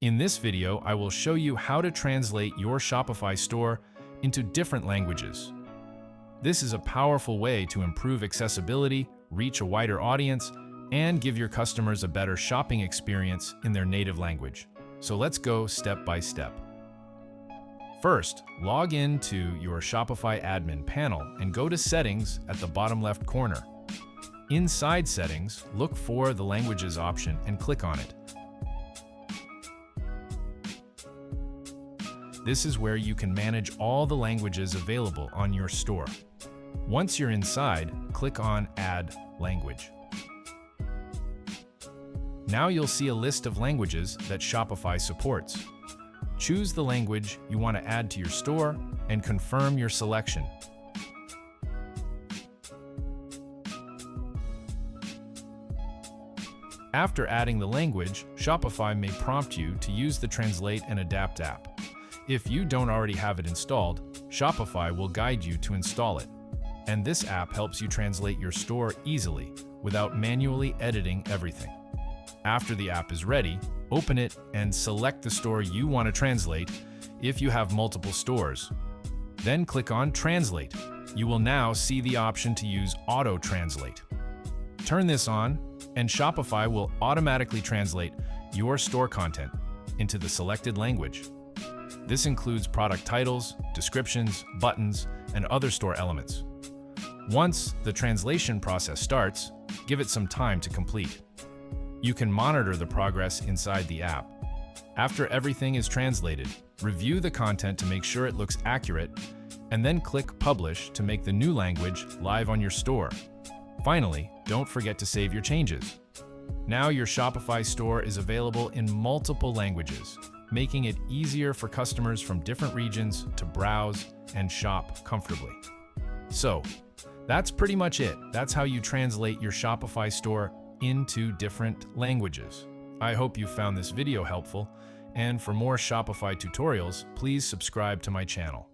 In this video, I will show you how to translate your Shopify store into different languages. This is a powerful way to improve accessibility, reach a wider audience, and give your customers a better shopping experience in their native language. So let's go step by step. First, log in to your Shopify admin panel and go to Settings at the bottom left corner. Inside Settings, look for the Languages option and click on it. This is where you can manage all the languages available on your store. Once you're inside, click on Add Language. Now you'll see a list of languages that Shopify supports. Choose the language you want to add to your store and confirm your selection. After adding the language, Shopify may prompt you to use the Translate and Adapt app. If you don't already have it installed, Shopify will guide you to install it. And this app helps you translate your store easily without manually editing everything. After the app is ready, open it and select the store you want to translate if you have multiple stores. Then click on Translate. You will now see the option to use Auto Translate. Turn this on, and Shopify will automatically translate your store content into the selected language. This includes product titles, descriptions, buttons, and other store elements. Once the translation process starts, give it some time to complete. You can monitor the progress inside the app. After everything is translated, review the content to make sure it looks accurate, and then click Publish to make the new language live on your store. Finally, don't forget to save your changes. Now your Shopify store is available in multiple languages, making it easier for customers from different regions to browse and shop comfortably. So, that's pretty much it. That's how you translate your Shopify store into different languages. I hope you found this video helpful, and for more Shopify tutorials, please subscribe to my channel.